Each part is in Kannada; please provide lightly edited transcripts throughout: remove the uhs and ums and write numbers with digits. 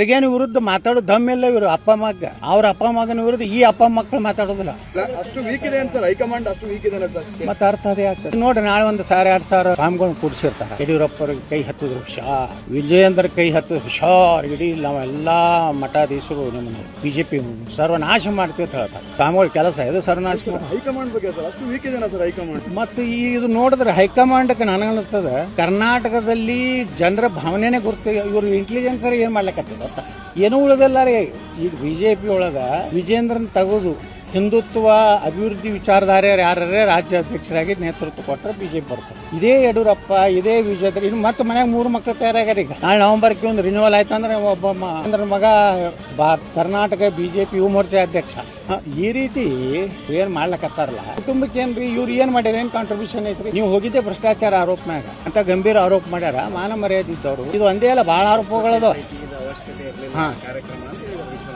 ಖರ್ಗೆನ ವಿರುದ್ಧ ಮಾತಾಡೋ ದಮ್ಮೆಲ್ಲ ಇವರು ಅಪ್ಪ ಮಗ ಅವ್ರ ಅಪ್ಪ ಮಗನ ವಿರುದ್ಧ ಈ ಅಪ್ಪ ಮಕ್ಕಳು ಮಾತಾಡೋದಿಲ್ಲ. ಅಷ್ಟು ವೀಕ್ ಇದೆ ಅಂತ ಹೈಕಮಾಂಡ್ ಅಷ್ಟು ವೀಕ್ ಇದೆ ಅಂತ ಮತ್ತೆ ಅರ್ಥ ಅದೇ ಆಗ್ತದೆ ನೋಡಿ. ನಾಳೆ 1,000-2,000 ಸ್ವಾಮಿಗಳನ್ನ ಕೂಡಿಸಿರ್ತಾರೆ. ಯಡಿಯೂರಪ್ಪರಿಗೆ ಕೈ ಹತ್ತಿದ್ರು ಹುಷಾರ್, ವಿಜಯೇಂದ್ರ ಕೈ ಹತ್ತಿದ್ರು ಹುಷಾರ್, ಇಡೀ ನಾವೆಲ್ಲಾ ಮಠಾಧೀಶರು ನಿಮ್ಮನ್ನ ಬಿಜೆಪಿ ಸರ್ವನಾಶ ಮಾಡ್ತೀವಿ ಅಂತ ಹೇಳ್ತಾರೆ. ಸ್ವಾಮಿಗಳ ಕೆಲಸ ಇದು ಸರ್ವನಾಶ. ಹೈಕಮಾಂಡ್ ಬಗ್ಗೆ ಸರ್ ಅಷ್ಟು ವೀಕ್ ಇದೆ ಸರ್ ಹೈಕಮಾಂಡ್. ಮತ್ತೆ ಇದು ನೋಡಿದ್ರೆ ಹೈಕಮಾಂಡ್ಗೆ ನನಗನ್ನಿಸ್ತದ ಕರ್ನಾಟಕದಲ್ಲಿ ಜನರ ಭಾವನೆನೇ ಗುರ್ತ. ಇವರು ಇಂಟೆಲಿಜೆನ್ಸ್ ಏನ್ ಮಾಡ್ಲಿಕ್ಕೆ ಗೊತ್ತಾ, ಏನೂ ಉಳಿದಲ್ಲ ರೀ. ಈಗ ಬಿಜೆಪಿ ಒಳಗ ವಿಜೇಂದ್ರನ್ ತೆಗೆದು ಹಿಂದುತ್ವ ಅಭಿವೃದ್ಧಿ ವಿಚಾರಧಾರೆಯರು ಯಾರೇ ರಾಜ್ಯಾಧ್ಯಕ್ಷರಾಗಿ ನೇತೃತ್ವ ಕೊಟ್ಟರೆ ಬಿಜೆಪಿ ಬರ್ತಾರೆ. ಇದೇ ಯಡಿಯೂರಪ್ಪ, ಇದೇ ವಿಜೇಂದ್ರ, ಇನ್ನು ಮತ್ತೆ ಮನ್ಯಾಗ 3 ಮಕ್ಕಳು ತಯಾರಾಗ್ಯಾರ. ಈಗ ನಾಳೆ ನವೆಂಬರ್ಗೆ ಒಂದು ರಿನ್ಯೂವಲ್ ಆಯ್ತಂದ್ರೆ ಒಬ್ಬ ಮಗ ಕರ್ನಾಟಕ ಬಿಜೆಪಿ ಯುವ ಮೋರ್ಚಾ ಅಧ್ಯಕ್ಷ. ಈ ರೀತಿ ಏನ್ ಮಾಡ್ಲಕತ್ತಾರಲ್ಲ, ಕುಟುಂಬಕ್ಕೆ ಏನ್ರಿ ಇವ್ರು ಏನ್ ಮಾಡ್ಯಾರ, ಏನ್ ಕಾಂಟ್ರಿಬ್ಯೂಷನ್ ಐತ್ರಿ? ನೀವು ಹೋಗಿದ್ದೆ ಭ್ರಷ್ಟಾಚಾರ ಆರೋಪ ಮ್ಯಾಗ ಅಂತ ಗಂಭೀರ ಆರೋಪ ಮಾಡ್ಯಾರ. ಮಾನ ಮರ್ಯಾದೆ ಇದ್ದವರು ಇದು ಒಂದೇ ಅಲ್ಲ, ಬಹಳ ಆರೋಪಗಳದು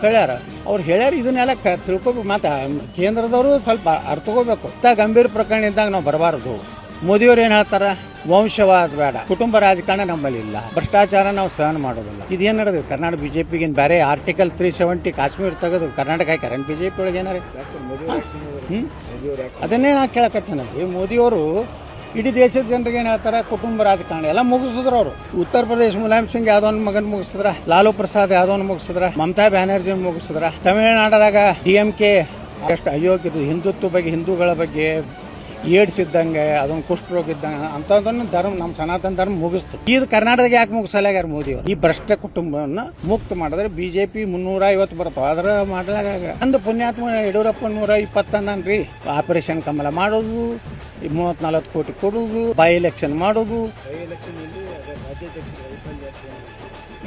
ಹೇಳ್ಯಾರ. ಅವ್ರು ಹೇಳ್ಯಾರ. ಇದನ್ನೆಲ್ಲ ತಿಳ್ಕೊಬೇಕು. ಮಾತಾ ಕೇಂದ್ರದವರು ಸ್ವಲ್ಪ ಅರ್ಥಕೋಬೇಕು. ಗಂಭೀರ ಪ್ರಕರಣ ಇದ್ದಾಗ ನಾವು ಬರಬಾರದು. ಮೋದಿಯವ್ರು ಏನ್ ಹೇಳ್ತಾರ, ವಂಶವಾದ ಬೇಡ, ಕುಟುಂಬ ರಾಜಕಾರಣ ನಮ್ಮಲ್ಲಿ ಇಲ್ಲ, ಭ್ರಷ್ಟಾಚಾರ ನಾವು ಸಹನ ಮಾಡೋದಿಲ್ಲ. ಇದೇನ್ ನಡೆದಿದೆ ಕರ್ನಾಟಕ ಬಿಜೆಪಿಗೆ? ಬೇರೆ ಆರ್ಟಿಕಲ್ 370 ಕಾಶ್ಮೀರ ತೆಗೆದು ಕರ್ನಾಟಕ ಹಾಕ್ಯಾರ ಬಿಜೆಪಿ ಒಳಗೆ ಏನಾರ? ಅದನ್ನೇ ನಾ ಕೇಳಕತ್ತೇನೆ. ಮೋದಿಯವರು ಇಡೀ ದೇಶದ ಜನರಿಗೆ ಏನ್ ಹೇಳ್ತಾರ, ಕುಟುಂಬ ರಾಜಕಾರಣ ಎಲ್ಲ ಮುಗಿಸಿದ್ರು ಅವರು. ಉತ್ತರ ಪ್ರದೇಶ ಮುಲಾಯಂ ಸಿಂಗ್ ಯಾವ್ದೋ ಒಂದು ಮಗನ್ ಮುಗಿಸಿದ್ರ, ಲಾಲೂ ಪ್ರಸಾದ್ ಯಾವ್ದೋ ಒಂದು ಮುಗಿಸಿದ್ರ, ಮಮತಾ ಬ್ಯಾನರ್ಜಿ ಮುಗಿಸಿದ್ರ, ತಮಿಳುನಾಡದಾಗ DMK ಎಷ್ಟು ಅಯೋಗ್ಯದು, ಹಿಂದುತ್ವ ಬಗ್ಗೆ, ಹಿಂದೂಗಳ ಬಗ್ಗೆ ಏಡ್ಸ್ ಇದ್ದಂಗೆ, ಅದೊಂದು ಕುಷ್ಠರೋಗ ಇದ್ದಂಗೆ ಅಂತದನ್ನು ಧರ್ಮ ನಮ್ಮ ಸನಾತನ ಧರ್ಮ ಮುಗಿಸ್ತು. ಇದು ಕರ್ನಾಟಕ ಯಾಕೆ ಮುಗಿಸಲಾಗ್ಯಾರ ಮೋದಿಯವರು? ಈ ಭ್ರಷ್ಟ ಕುಟುಂಬವನ್ನು ಮುಕ್ತ ಮಾಡಿದ್ರೆ ಬಿಜೆಪಿ 350 ಬರ್ತಾವ. ಅದ್ರ ಮಾಡ್ಲಾಗ ಅಂದು ಪುಣ್ಯಾತ್ಮ ಯಡಿಯೂರಪ್ಪ 120 ಅಂದನ್ರಿ. ಆಪರೇಷನ್ ಕಮಲ ಮಾಡೋದು, 30-40 ಕೋಟಿ ಕೊಡೋದು, ಬೈ ಎಲೆಕ್ಷನ್ ಮಾಡೋದು,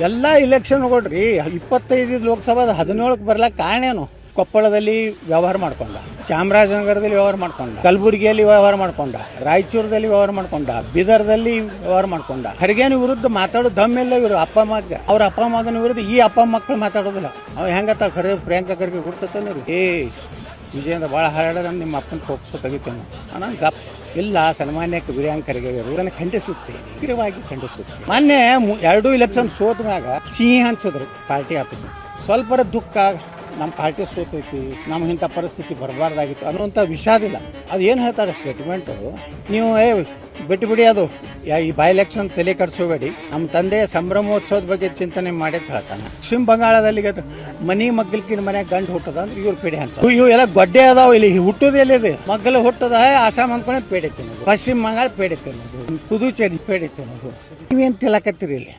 ಎಲ್ಲ ಇಲೆಕ್ಷನ್ ಕೊಡ್ರಿ. 25 ಲೋಕಸಭಾದ 17ಕ್ಕೆ ಬರ್ಲಾಕ ಕಾರಣ ಏನು? ಕೊಪ್ಪಳದಲ್ಲಿ ವ್ಯವಹಾರ ಮಾಡ್ಕೊಂಡ, ಚಾಮರಾಜನಗರದಲ್ಲಿ ವ್ಯವಹಾರ ಮಾಡ್ಕೊಂಡ, ಕಲಬುರಗಿಯಲ್ಲಿ ವ್ಯವಹಾರ ಮಾಡ್ಕೊಂಡ, ರಾಯಚೂರದಲ್ಲಿ ವ್ಯವಹಾರ ಮಾಡ್ಕೊಂಡ, ಬೀದರ್ದಲ್ಲಿ ವ್ಯವಹಾರ ಮಾಡ್ಕೊಂಡ. ಖರ್ಗೆನ ವಿರುದ್ಧ ಮಾತಾಡೋ ದಮ್ಮೆಲ್ಲ ಇವರು ಅಪ್ಪ ಮಗ ಅವ್ರ ಅಪ್ಪ ಮಗನ ವಿರುದ್ಧ ಈ ಅಪ್ಪ ಮಕ್ಕಳು ಮಾತಾಡೋದಿಲ್ಲ. ಅವ್ ಹೆಂಗತ್ತ ಖರ್ಗೆ ಪ್ರಿಯಾಂಕಾ ಖರ್ಗೆ ಕೊಡ್ತಾನೆ ರೀ. ವಿಜಯೇಂದ್ರ ಭಾಳ ಹಾರಾಡ ನಿಮ್ಮ ಅಪ್ಪನ ಫೋಕ್ಸ್ ತೆಗಿತೇನೆ ನಾನು ಗಪ್ ಇಲ್ಲ. ಸನ್ಮಾನ್ಯಕ್ಕೆ ಪ್ರಿಯಾಂಕರಿಗೆ ಇವರನ್ನು ಖಂಡಿಸುತ್ತೆ, ತೀವ್ರವಾಗಿ ಖಂಡಿಸುತ್ತೆ. ಮೊನ್ನೆ 2 ಇಲೆಕ್ಷನ್ ಸೋತ ಮ್ಯಾಗ ಸಿಹಿ ಹಂಚಿದ್ರು ಪಾರ್ಟಿ ಆಫೀಸ್. ಸ್ವಲ್ಪ ದುಃಖ, ನಮ್ಮ ಪಾರ್ಟಿ ಸೋತೈತಿ, ನಮ್ಗೆ ಇಂಥ ಪರಿಸ್ಥಿತಿ ಬರಬಾರ್ದಾಗಿತ್ತು ಅನ್ನುವಂಥ ವಿಷಾದಿಲ್ಲ. ಅದು ಏನು ಹೇಳ್ತಾರೆ ಸ್ಟೇಟ್ಮೆಂಟು, ನೀವು ಬಿಟ್ಟು ಅದು ಈ ಬೈ ಎಲೆಕ್ಷನ್ ತಲೆ ಕಟ್ಸೋಬೇಡಿ, ನಮ್ಮ ತಂದೆಯ ಸಂಭ್ರಮೋತ್ಸವದ ಬಗ್ಗೆ ಚಿಂತನೆ ಮಾಡಿ ಹೇಳ್ತಾನೆ. ಪಶ್ಚಿಮ ಬಂಗಾಳದಲ್ಲಿ ಮನಿ ಮಗ್ಗಲ್ಕಿನ ಮನ್ಯಾಗ ಗಂಡು ಹುಟ್ಟದ ಅಂದ್ರೆ ಇವ್ರು ಪೇಡೆ ಅಂತ ಇವು ಎಲ್ಲ ಗೊಡ್ಡೆ ಅದಾವ. ಇಲ್ಲಿ ಹುಟ್ಟೋದು ಎಲ್ಲಿದೆ? ಮಗ್ಗಲು ಹುಟ್ಟದ ಆಸಾಮ್ ಅಂದ್ಕೊಂಡೆ ಪೇಡೆ ತಿನ್ನೋದು, ಪಶ್ಚಿಮ ಬಂಗಾಳ ಪೇಡೆ ತಿನ್ನೋದು, ಪುದುಚೇರಿ ಪೇಡೆ ತಿನ್ನೋದು. ನೀವೇನು ತಿಳಕತ್ತೀರಿ ಇಲ್ಲಿ?